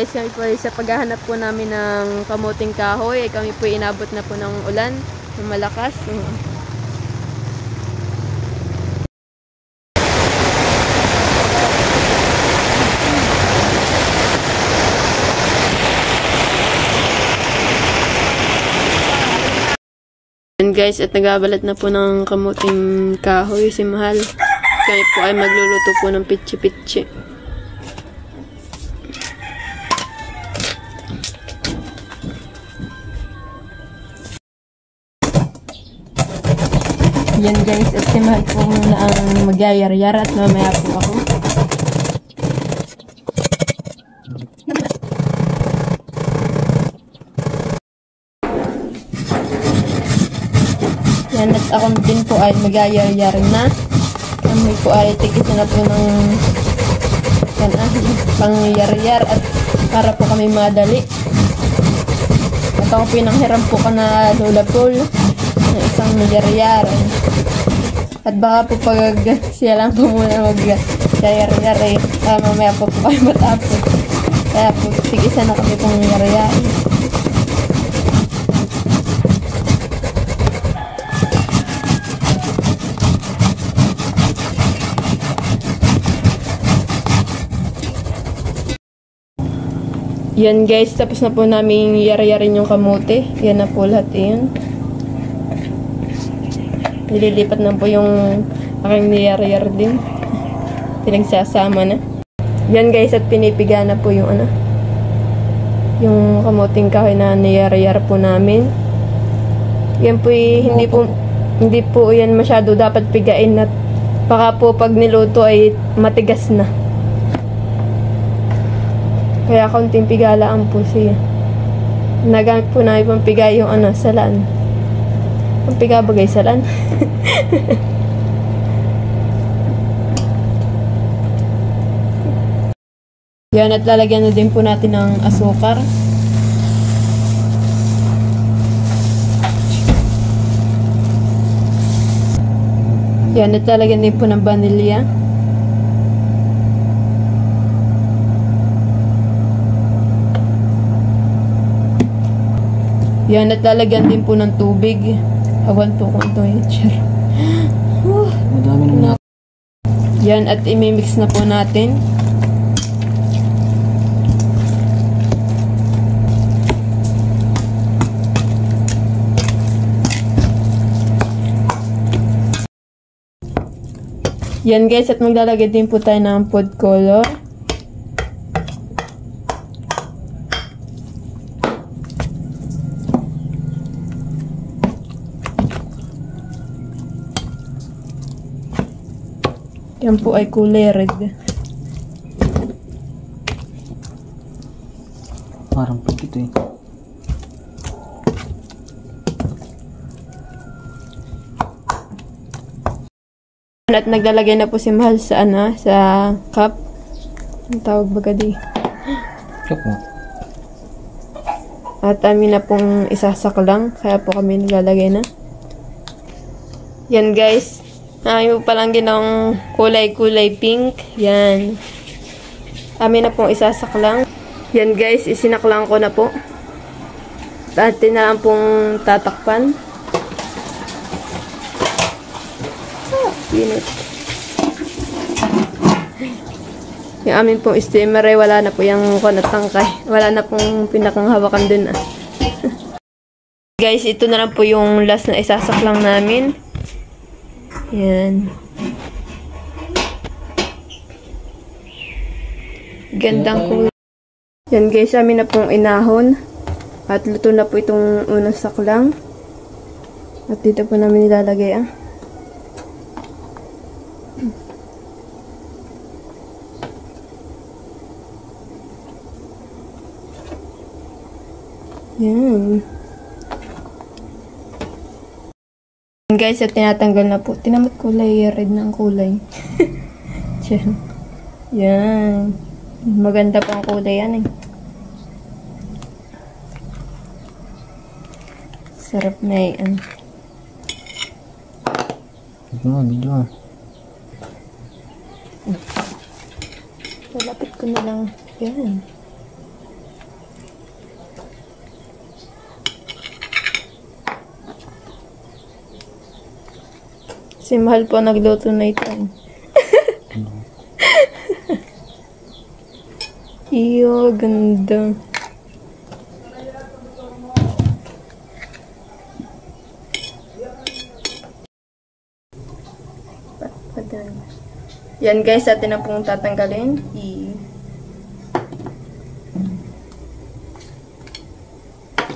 guys, kami po sa paghahanap po namin ng kamuting kahoy. Kami po inabot na po ng ulan, ng malakas. Yan guys, at nagabalat na po ng kamuting kahoy si Mahal. Kami po ay magluluto po ng pitchi-pitchi. Yan guys, at si Mahal po muna ang magyayar-yar at mamaya po ako. Yan, at ako din po ay magyayar-yar na. Kami po ay tikisin na po ng pangyayar-yar at para po kami madali. At ako pinanghiram po ka na Lola Pool ng isang magyayar-yar. At baka po pag siya lang po muna mag-yar-yar eh, mamaya po kayo matapos. Kaya po, tigisan na kami pong yar-yar. Yan guys, tapos na po namin yar-yarin yung kamote. Yan na po lahat yun. Nililipat na po yung aking niyar-yar din. Pinagsasama na. Yan guys, at pinipiga na po yung yung kamuting kahoy na niyar-yar po namin. Yan po hindi po yan masyado dapat pigain at baka po pag niluto ay matigas na. Kaya kaunting pigalaan po siya. Nagamit po namin pang piga yung salan. Ang piga bagay salan. Yan, at lalagyan na din po natin ng asukar. Yan, at lalagyan din po ng vanilya. Yan, at lalagyan din po ng tubig. Awan po kung ito yung chair. Madami na. Yan, at imimix na po natin. Yan guys, at maglalagay din po tayo ng food color. Yan po ay kulay red. Parang pag ito eh. At naglalagay na po si Mahal sa sa cup. Ang tawag baga di. Cup mo. At amin na pong isasaklang. Kaya po kami naglalagay na. Yan guys. Yung palang ginawang kulay pink. Yan. Amin na pong isasaklang. Yan guys, isinaklang ko na po. Dati na lang pong tatakpan. Pinit. Yung amin pong steamer ay wala na po yung tangkay. Wala na pong pinakang hawakan dun Guys, ito na lang po yung last na isasaklang namin. Yan. Gandang kulay. Yan guys, amin na pong inahon. At luto na po itong unang saklang. At dito po namin nilalagay Yan. Guys, at tinatanggal na po. Tinamot kulay red na ang kulay. Yan. Maganda pang kulay yan eh. Sarap na yan. Ito nga, video Lapit ko na lang. Yan. Si Mahal po nagluto na ito. Iyo, ganda. Yan guys, atin na pong tatanggalin.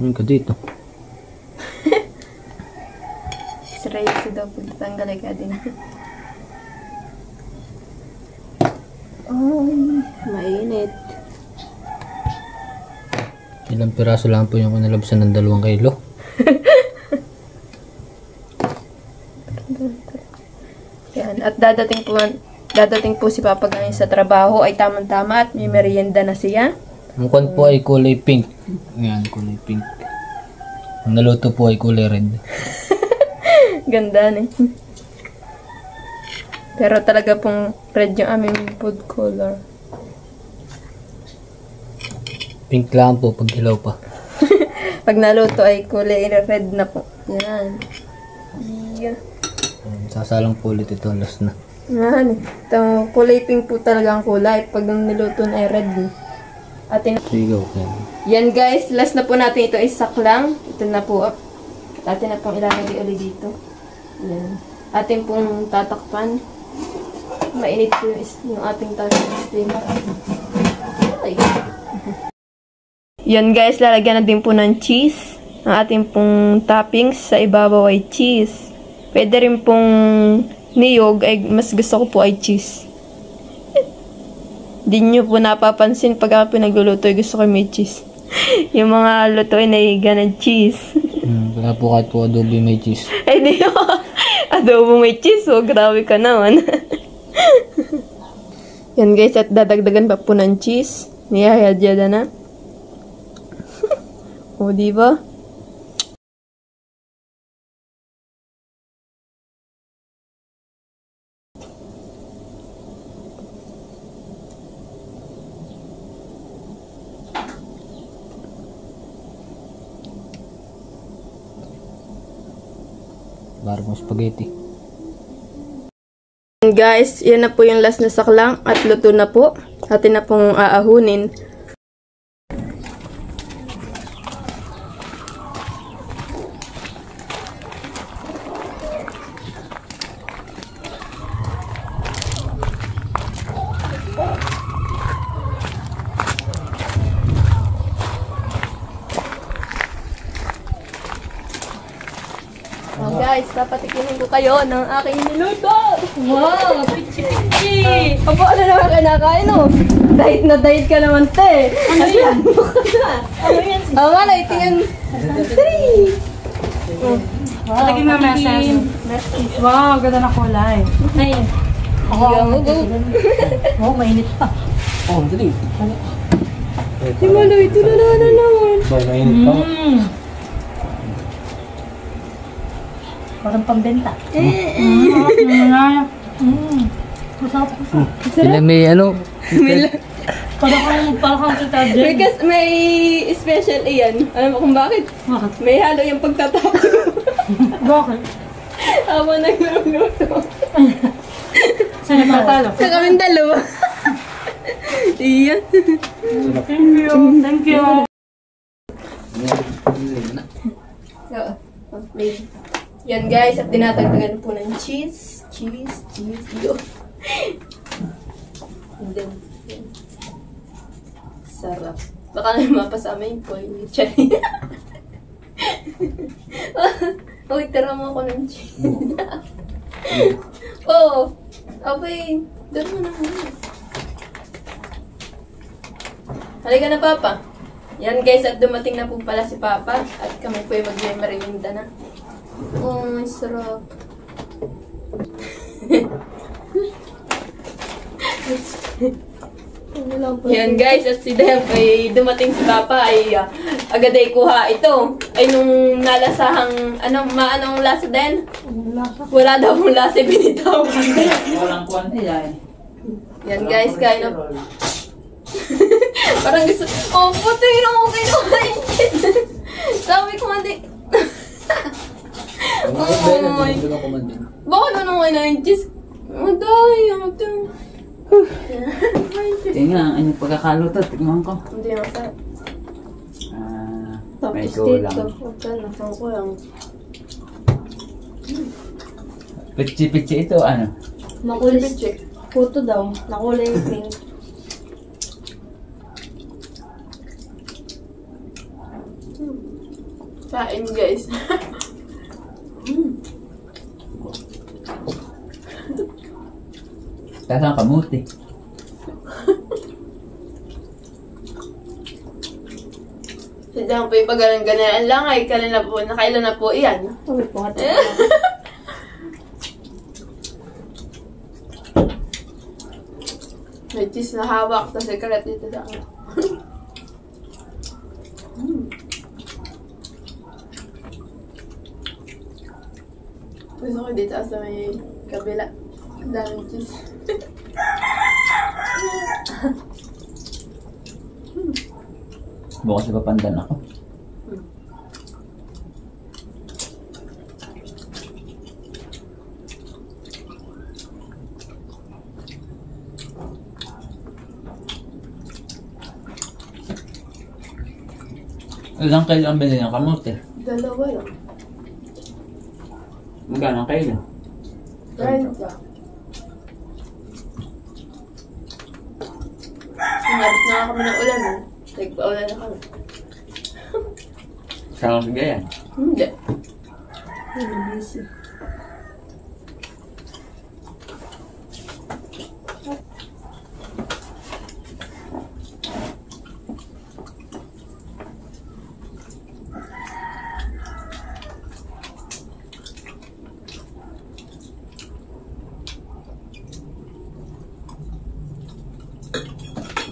Ano ka dito? Seryoso daw po tatanggalin ka din. Ay, mainit. Ilang piraso lang po yung kinalabasan ng 2 kilo. Yan. At dadating po si Papa ngayon sa trabaho ay tamang-tama at may merienda na siya. Ang kwan po ay kulay pink. Ayan, kulay pink. Ang naluto po ay kulay red. Ganda na. Pero talaga pong red yung aming food color. Pink lang po pag hilaw pa. Pag naluto ay kulay red na po. Yan. Yeah. Sasalang po ulit ito, last na. Yan. Ito, kulay pink po talaga ang kulay. Pag ang niluto na ay red. Sige, okay. Yan guys, last na po natin ito isak lang. Ito na po. Atin na pong ilalagay ulit dito. Yan. Atin pong tatakpan. Mainit po yung ating steamer. Ay. Yan guys, lalagyan na din po ng cheese. Ang ating pong toppings sa ibabaw ay cheese. Pwede rin pong niyog, ay mas gusto ko po ay cheese. Di nyo po napapansin pag ako pinagluluto, gusto ko may cheese. Yung mga lutuin ay ganang cheese. Kaya po kahit po adobo may cheese. Ay di mo, adobo may cheese, oh grabe ka naman. Yan guys, at dadagdagan pa po ng cheese. Niyahadyada na. O, diba? Barong spaghetti. Guys, yan na po yung last na saklang at luto na po. Atin na pong aahunin. Guys, papatikimin ko kayo ng aking niluto. Wow, pichi-pichi! Aba, ano naman kinakain, no? Diet na diet ka naman, te. Ano yan? Ano yan? Oo nga, tingnan. Three! Wow, patigin mo message. Wow, ganda na kulay. Ay, oh, mainit pa. Oh, dali. Si Maloy, tulala na naman. Mainit pa. Parang pambenta. Masarap. Sila may ano? Parang si Tadjel. Because may special iyan. Alam mo kung bakit? Bakit? May halo yung pagtatapos. Bakit? Ako nagluluto. Saan nagtatalo? Sa kaming dalawa. Iyan. Thank you. Thank you. Yan guys, at tinatagdagan po ng cheese. Cheese. Yun. And then, yan. Sarap. Baka na mapasama yung point. Uy, tara mo ako ng cheese. Oh, okay. Doon mo na muna. Halika na, Papa. Yan guys, at dumating na po pala si Papa. At kami po yung mag-merienda na. Oh, may sarap. Yan guys, at si Dev ay dumating si Papa ay agad ay kuha ito. Ay nung nalasahang, anong lasa din? Wala daw mong lasa, binitaw. Walang kwanti yan. Yan guys, kain na. Parang gusto, oh puto yun ako kinuhain. Sabi ko, hindi. Bakit ba yun? Nandun ako man din. Baka na nung nga na yung cheese. Madaya. Tingnan, ano yung pagkakaluto? Tingnan ko. Hindi na masarap. May Tapos kulang. dito. Huwag nasang ko lang. Pitsi-pitsi ito, ano? Makulis. Check. Puto daw. Nakulay yung pink. Kain guys. Tasang kamuti. Sadyang po yung pag-ganaan lang ay nakailan na po iyan. Sabi po nga May cheese na hawak, tapos may kalat dito sa akin. Gusto ko dito sa may kabila. Ang daming cheese. Bukas ipapandan ako. Ilang kilo ang bilhin ng kamote? Dalawa lang. Magkano ang kilo? 30. Sinabit na kami ng ulan eh. Nagpa-ulan na kami. Saan ang yan? Hindi.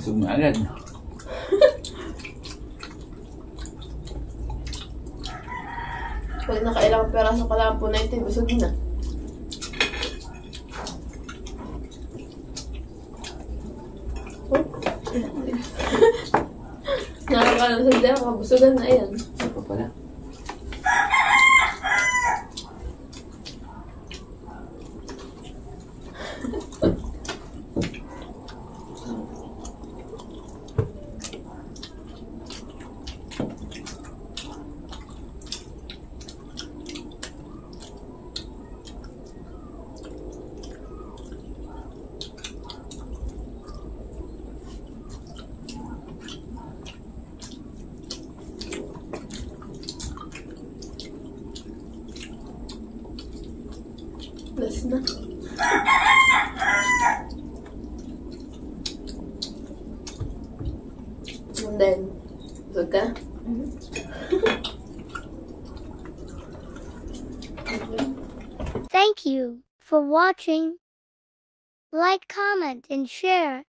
Busog na agad. Pag nakailang peraso ka lang po na ito, busog na. Nakakalang sa dyan, kabusugan na yan. Ano pa pala? Plus na. And then, busog ka? Thank you for watching. Like, comment, and share.